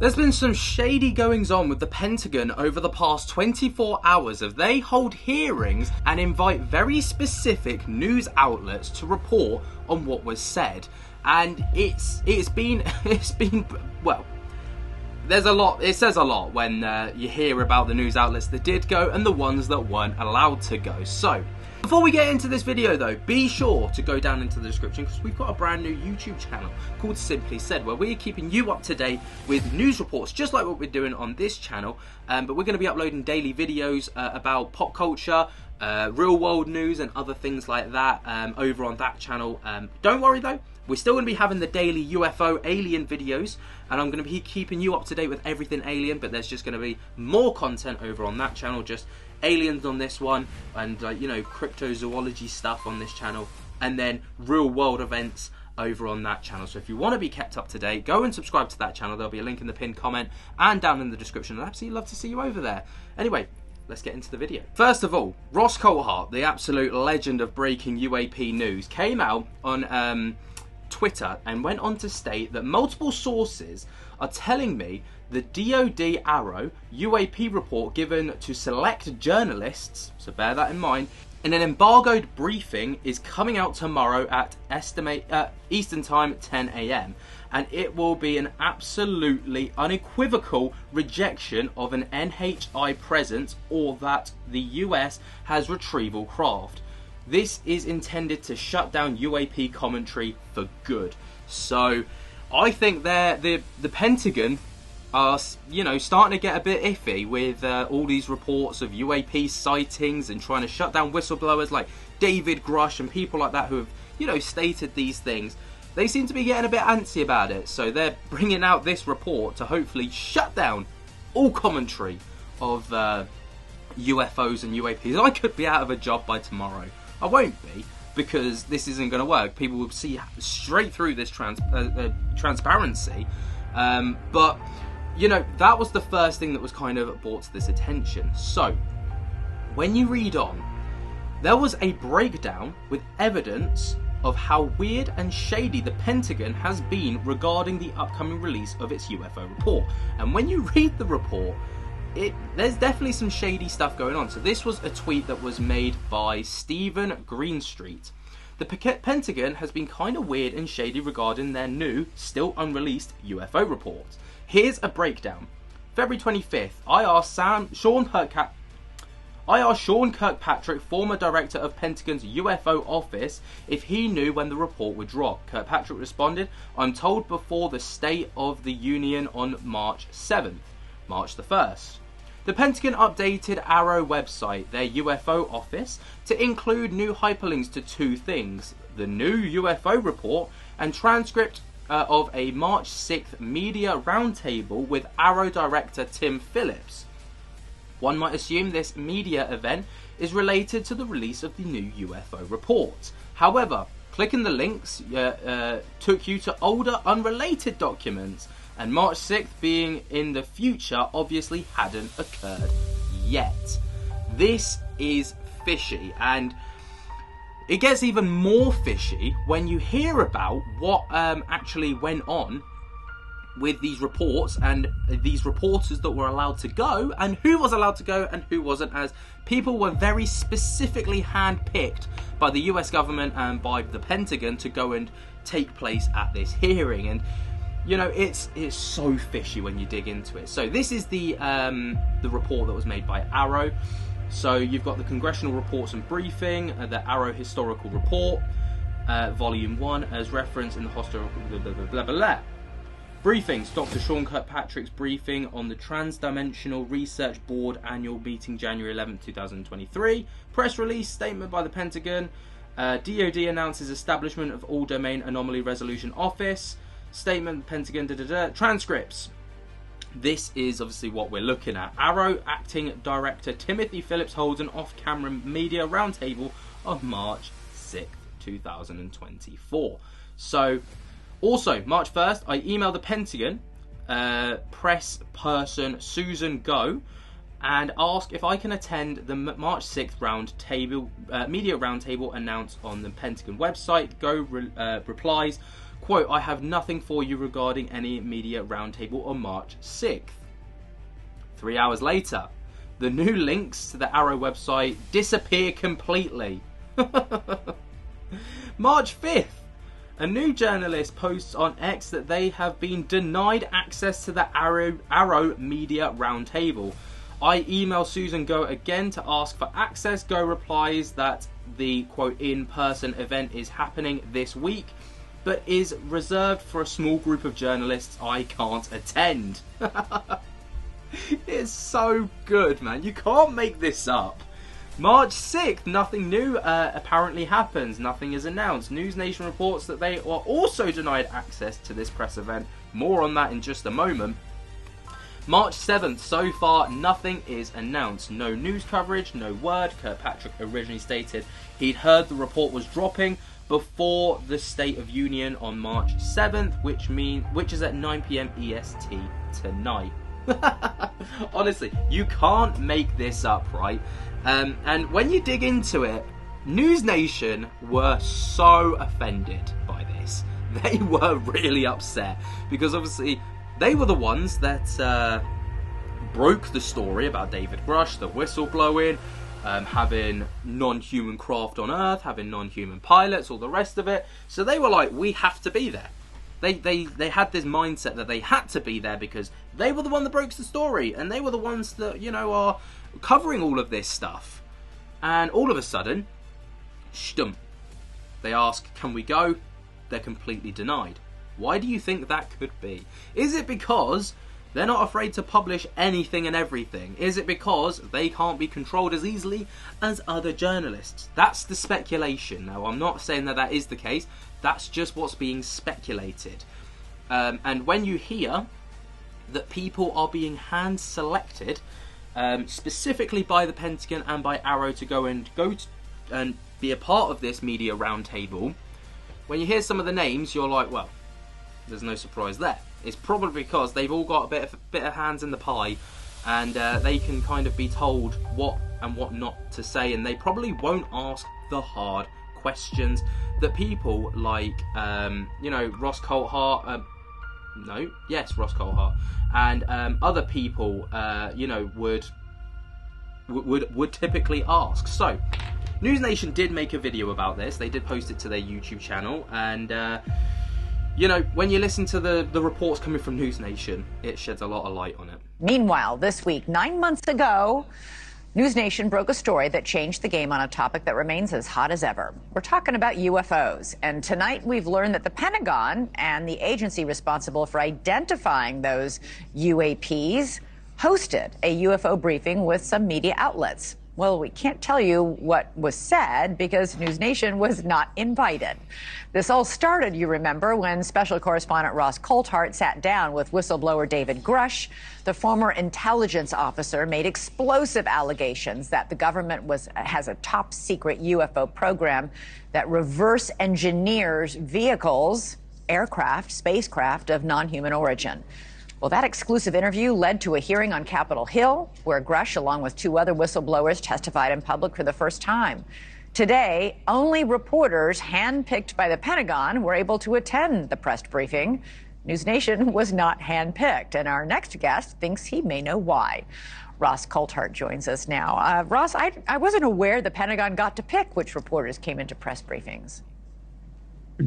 There's been some shady goings on with the Pentagon over the past 24 hours as they hold hearings and invite very specific news outlets to report on what was said. And it's been well, there's a lot, it says a lot when you hear about the news outlets that did go and the ones that weren't allowed to go. So, before we get into this video though, be sure to go down into the description because we've got a brand new YouTube channel called Simply Said, where we're keeping you up to date with news reports, just like what we're doing on this channel. But we're going to be uploading daily videos about pop culture, real world news and other things like that over on that channel. Don't worry though, we're still going to be having the daily UFO alien videos, and I'm going to be keeping you up to date with everything alien, but there's just going to be more content over on that channel, just aliens on this one, and you know, cryptozoology stuff on this channel, and then real world events over on that channel. So if you want to be kept up to date, go and subscribe to that channel. There'll be a link in the pinned comment and down in the description. I'd absolutely love to see you over there. Anyway, let's get into the video. First of all, Ross Coulthart, the absolute legend of breaking UAP news, came out on Twitter and went on to state that multiple sources are telling me the DoD Arrow UAP report given to select journalists, so bear that in mind, in an embargoed briefing is coming out tomorrow at Eastern Time 10 AM, and it will be an absolutely unequivocal rejection of an NHI presence or that the US has retrieval craft. This is intended to shut down UAP commentary for good. So I think the Pentagon are, you know, starting to get a bit iffy with all these reports of UAP sightings and trying to shut down whistleblowers like David Grush and people like that who have, you know, stated these things. They seem to be getting a bit antsy about it, so they're bringing out this report to hopefully shut down all commentary of UFOs and UAPs. I could be out of a job by tomorrow. I won't be, because this isn't going to work. People will see straight through this transparency. But, you know, that was the first thing that was kind of brought to this attention. So, when you read on, there was a breakdown with evidence of how weird and shady the Pentagon has been regarding the upcoming release of its UFO report. And when you read the report, there's definitely some shady stuff going on. So this was a tweet that was made by Stephen Greenstreet. The Pentagon has been kind of weird and shady regarding their new, still unreleased UFO report. Here's a breakdown. February 25th, I asked Sean Kirkpatrick, former director of Pentagon's UFO office, if he knew when the report would drop. Kirkpatrick responded, "I'm told before the State of the Union on March 7th. March the 1st. The Pentagon updated Arrow website, their UFO office, to include new hyperlinks to two things: the new UFO report and transcript of a March 6th media roundtable with Arrow director Tim Phillips. One might assume this media event is related to the release of the new UFO report. However, clicking the links took you to older unrelated documents, and March 6th being in the future obviously hadn't occurred yet. This is fishy, and it gets even more fishy when you hear about what actually went on with these reports and these reporters that were allowed to go, and who was allowed to go and who wasn't, as people were very specifically handpicked by the US government and by the Pentagon to go and take place at this hearing. And you know, it's so fishy when you dig into it. So this is the report that was made by Arrow. So you've got the Congressional Reports and Briefing, the Arrow Historical Report, Volume 1, as referenced in the historical briefings. Dr. Sean Kirkpatrick's briefing on the Transdimensional Research Board Annual Meeting, January 11, 2023. Press release statement by the Pentagon. DoD announces establishment of All Domain Anomaly Resolution Office. Statement, Pentagon, transcripts. This is obviously what we're looking at. Arrow Acting Director Timothy Phillips holds an off-camera media roundtable of March 6th, 2024. So, also, March 1st, I emailed the Pentagon press person Susan Go and asked if I can attend the March 6th media roundtable announced on the Pentagon website. Go replies, Quote, I have nothing for you regarding any media roundtable on March 6th. 3 hours later, the new links to the Arrow website disappear completely. March 5th, a new journalist posts on X that they have been denied access to the Arrow Media Roundtable. I email Susan Go again to ask for access. Go replies that the, quote, in-person event is happening this week, but is reserved for a small group of journalists I can't attend. It's so good, man. You can't make this up. March 6th, nothing new apparently happens. Nothing is announced. News Nation reports that they are also denied access to this press event. More on that in just a moment. March 7th, so far nothing is announced. No news coverage, no word. Kirkpatrick originally stated he'd heard the report was dropping before the State of Union on March 7th, which is at 9 PM EST tonight. Honestly, you can't make this up, right? And when you dig into it, News Nation were so offended by this. They were really upset because obviously they were the ones that broke the story about David Grush, the whistleblowing, having non-human craft on Earth, having non-human pilots, all the rest of it. So they were like, we have to be there. They had this mindset that they had to be there because they were the one that broke the story, and they were the ones that, you know, are covering all of this stuff. And all of a sudden, shtum, they ask, can we go? They're completely denied. Why do you think that could be? Is it because they're not afraid to publish anything and everything? Is it because they can't be controlled as easily as other journalists? That's the speculation. Now, I'm not saying that that is the case. That's just what's being speculated. And when you hear that people are being hand-selected, specifically by the Pentagon and by Arrow to go and be a part of this media roundtable, when you hear some of the names, you're like, well, there's no surprise there. It's probably because they've all got a bit of hands in the pie, and they can kind of be told what and what not to say, and they probably won't ask the hard questions that people like, Ross Coulthart, Ross Coulthart, and other people, would typically ask. So, News Nation did make a video about this. They did post it to their YouTube channel, and when you listen to the reports coming from News Nation, it sheds a lot of light on it. Meanwhile, this week, 9 months ago, News Nation broke a story that changed the game on a topic that remains as hot as ever. We're talking about UFOs. And tonight we've learned that the Pentagon and the agency responsible for identifying those UAPs hosted a UFO briefing with some media outlets. Well, we can't tell you what was said because News Nation was not invited. This all started, you remember, when Special Correspondent Ross Coulthart sat down with whistleblower David Grush. The former intelligence officer made explosive allegations that the government has a top-secret UFO program that reverse engineers vehicles, aircraft, spacecraft of non-human origin. Well, that exclusive interview led to a hearing on Capitol Hill, where Grush, along with two other whistleblowers, testified in public for the first time. Today, only reporters handpicked by the Pentagon were able to attend the press briefing. News Nation was not handpicked, and our next guest thinks he may know why. Ross Coulthart joins us now. Ross, I wasn't aware the Pentagon got to pick which reporters came into press briefings.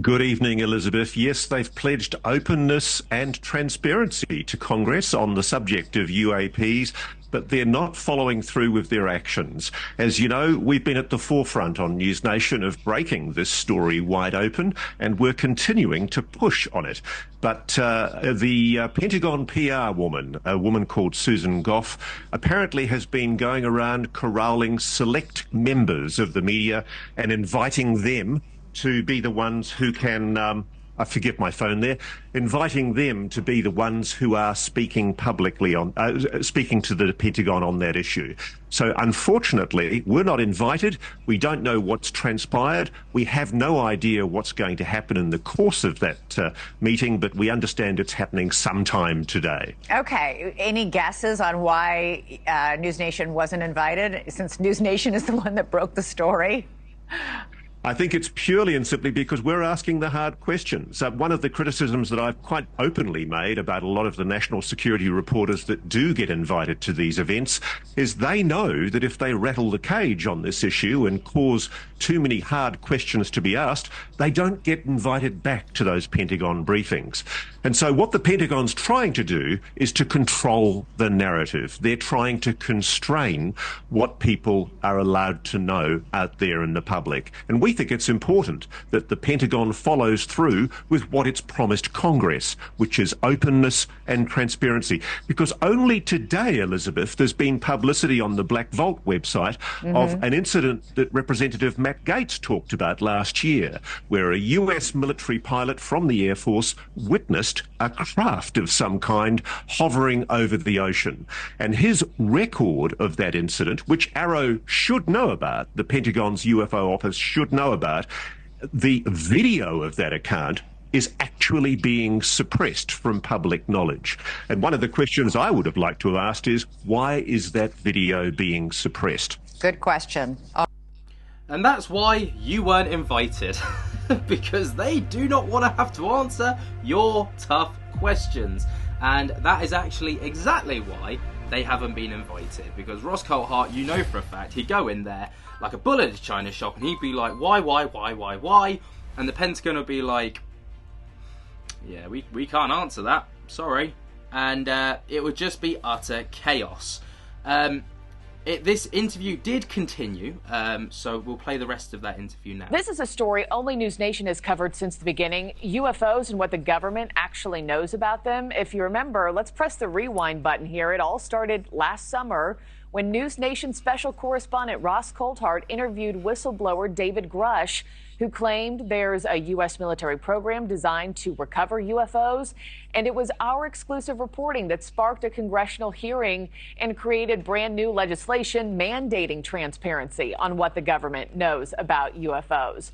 Good evening, Elizabeth. Yes, they've pledged openness and transparency to Congress on the subject of UAPs, but they're not following through with their actions. As you know, we've been at the forefront on News Nation of breaking this story wide open, and we're continuing to push on it. But the Pentagon PR woman, a woman called Susan Goff, apparently has been going around corralling select members of the media and inviting them to be the ones who can, I forget my phone there, inviting them to be the ones who are speaking publicly on, speaking to the Pentagon on that issue. So unfortunately, we're not invited. We don't know what's transpired. We have no idea what's going to happen in the course of that meeting, but we understand it's happening sometime today. Okay. Any guesses on why News Nation wasn't invited, since News Nation is the one that broke the story? I think it's purely and simply because we're asking the hard questions. One of the criticisms that I've quite openly made about a lot of the national security reporters that do get invited to these events is they know that if they rattle the cage on this issue and cause too many hard questions to be asked, they don't get invited back to those Pentagon briefings. And so what the Pentagon's trying to do is to control the narrative. They're trying to constrain what people are allowed to know out there in the public. And we think it's important that the Pentagon follows through with what it's promised Congress, which is openness and transparency. Because only today, Elizabeth, there's been publicity on the Black Vault website of an incident that Representative Matt Gaetz talked about last year, where a US military pilot from the Air Force witnessed a craft of some kind hovering over the ocean. And his record of that incident, which Arrow should know about, the Pentagon's UFO office should know about, the video of that account is actually being suppressed from public knowledge. And one of the questions I would have liked to have asked is, why is that video being suppressed? Good question. And that's why you weren't invited. Because they do not want to have to answer your tough questions. And that is actually exactly why they haven't been invited. Because Ross Coulthart, you know for a fact, he'd go in there like a bull in a china shop and he'd be like, why? And the Pentagon would be like, yeah, we can't answer that, sorry. And it would just be utter chaos. This interview did continue, so we'll play the rest of that interview now. This is a story only News Nation has covered since the beginning. UFOs and what the government actually knows about them. If you remember, let's press the rewind button here. It all started last summer when News Nation special correspondent Ross Coulthart interviewed whistleblower David Grush, who claimed there's a U.S. military program designed to recover UFOs. And it was our exclusive reporting that sparked a congressional hearing and created brand new legislation mandating transparency on what the government knows about UFOs.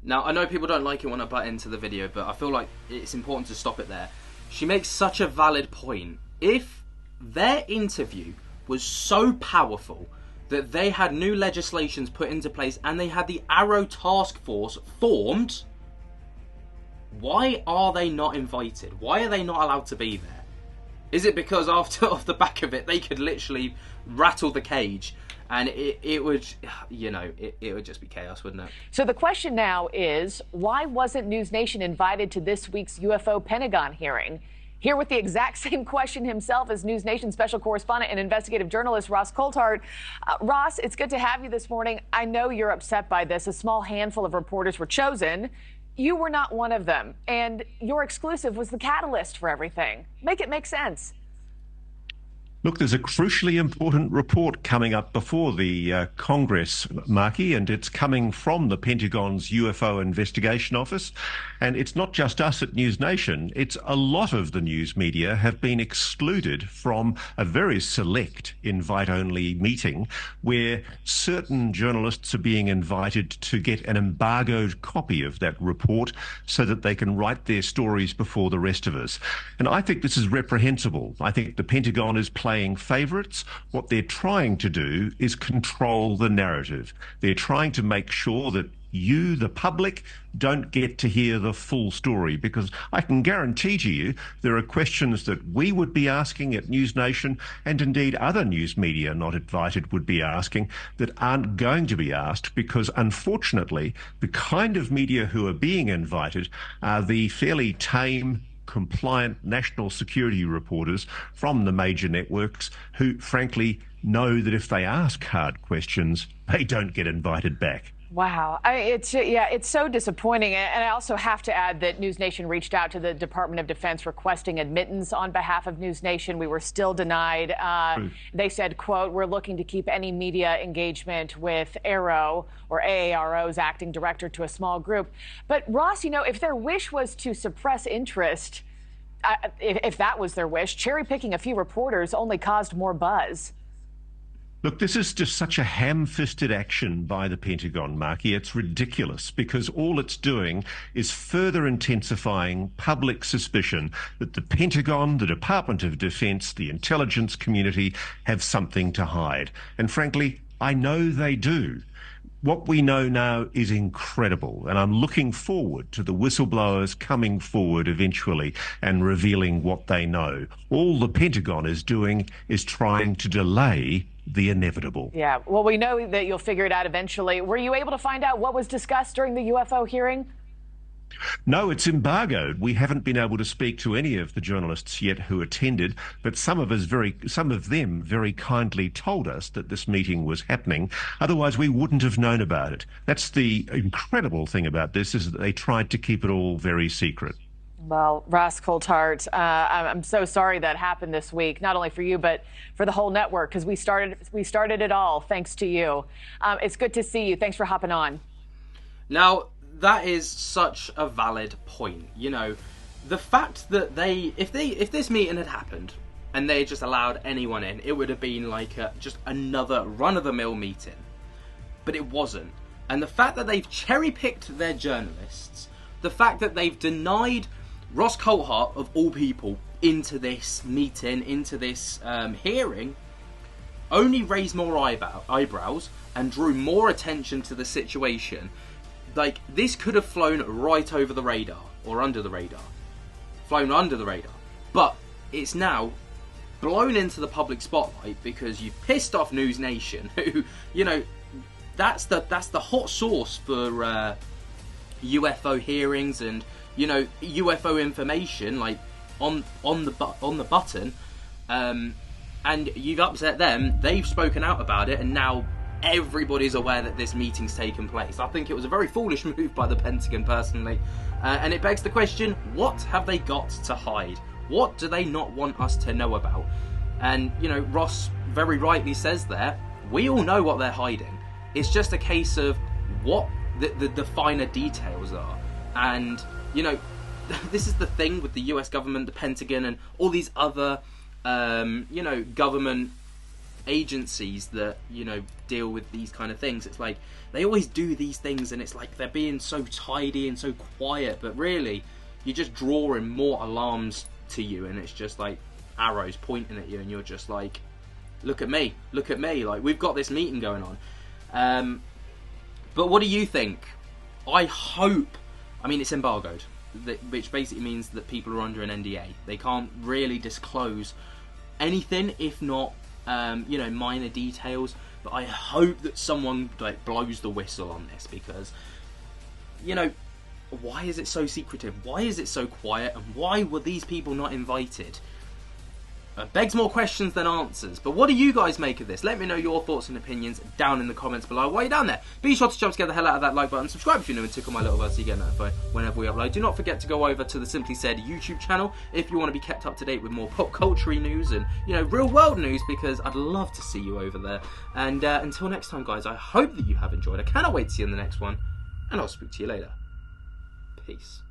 Now, I know people don't like it when I butt into the video, but I feel like it's important to stop it there. She makes such a valid point. If their interview was so powerful that they had new legislations put into place and they had the Arrow Task Force formed, why are they not invited? Why are they not allowed to be there? Is it because off the back of it, they could literally rattle the cage and it would, you know, it would just be chaos, wouldn't it? So the question now is, why wasn't News Nation invited to this week's UFO Pentagon hearing? Here with the exact same question himself is News Nation special correspondent and investigative journalist Ross Coulthart. Ross, it's good to have you this morning. I know you're upset by this. A small handful of reporters were chosen. You were not one of them. And your exclusive was the catalyst for everything. Make it make sense. Look, there's a crucially important report coming up before the Congress, Marky, and it's coming from the Pentagon's UFO Investigation Office. And it's not just us at News Nation. It's a lot of the news media have been excluded from a very select invite-only meeting where certain journalists are being invited to get an embargoed copy of that report so that they can write their stories before the rest of us. And I think this is reprehensible. I think the Pentagon is playing favourites. What they're trying to do is control the narrative. They're trying to make sure that you, the public, don't get to hear the full story, because I can guarantee to you there are questions that we would be asking at News Nation, and indeed other news media not invited would be asking, that aren't going to be asked, because unfortunately the kind of media who are being invited are the fairly tame, compliant national security reporters from the major networks who frankly know that if they ask hard questions, they don't get invited back. Wow. It's so disappointing. And I also have to add that News Nation reached out to the Department of Defense requesting admittance on behalf of News Nation. We were still denied. They said, quote, "We're looking to keep any media engagement with Arrow or AARO's acting director to a small group." But Ross, you know, if their wish was to suppress interest, if that was their wish, cherry picking a few reporters only caused more buzz. Look, this is just such a ham-fisted action by the Pentagon, Marky. It's ridiculous, because all it's doing is further intensifying public suspicion that the Pentagon, the Department of Defense, the intelligence community have something to hide. And frankly, I know they do. What we know now is incredible, and I'm looking forward to the whistleblowers coming forward eventually and revealing what they know. All the Pentagon is doing is trying to delay the inevitable. Yeah, well, we know that you'll figure it out eventually. Were you able to find out what was discussed during the UFO hearing? No, it's embargoed. We haven't been able to speak to any of the journalists yet who attended, but some of them very kindly told us that this meeting was happening. Otherwise, we wouldn't have known about it. That's the incredible thing about this, is that they tried to keep it all very secret. Well, Ross Coulthart, I'm so sorry that happened this week, not only for you, but for the whole network, because we started it all thanks to you. It's good to see you. Thanks for hopping on. Now, that is such a valid point. You know, the fact that if this meeting had happened and they just allowed anyone in, it would have been like just another run-of-the-mill meeting. But it wasn't. And the fact that they've cherry-picked their journalists, the fact that they've denied Ross Coulthart, of all people, into this meeting, into this hearing, only raised more eyebrows and drew more attention to the situation. Like, this could have flown right over the radar, or under the radar. Flown under the radar. But it's now blown into the public spotlight because you've pissed off News Nation, who, you know, that's the hot sauce for UFO hearings and, you know, UFO information, like, on the button. And you've upset them, they've spoken out about it, and now everybody's aware that this meeting's taken place. I think it was a very foolish move by the Pentagon, personally. And it begs the question, what have they got to hide? What do they not want us to know about? And, you know, Ross very rightly says there, we all know what they're hiding. It's just a case of what the finer details are. And, you know, this is the thing with the US government, the Pentagon, and all these other, you know, government agencies that, you know, deal with these kind of things. It's like they always do these things and it's like they're being so tidy and so quiet, but really you're just drawing more alarms to you, and it's just like arrows pointing at you, and you're just like, look at me, like, we've got this meeting going on. But what do you think? I hope, I mean, it's embargoed, which basically means that people are under an NDA. They can't really disclose anything, if not you know, minor details. But I hope that someone like blows the whistle on this, because, you know, why is it so secretive? Why is it so quiet? And why were these people not invited? Begs more questions than answers. But what do you guys make of this? Let me know your thoughts and opinions down in the comments below. While you're down there, be sure to jump to get the hell out of that like button. Subscribe if you're new, and tickle my little bell so you get notified whenever we upload. Do not forget to go over to the Simply Said YouTube channel if you want to be kept up to date with more pop culture news and, you know, real world news, because I'd love to see you over there. And until next time, guys, I hope that you have enjoyed. I cannot wait to see you in the next one, and I'll speak to you later. Peace.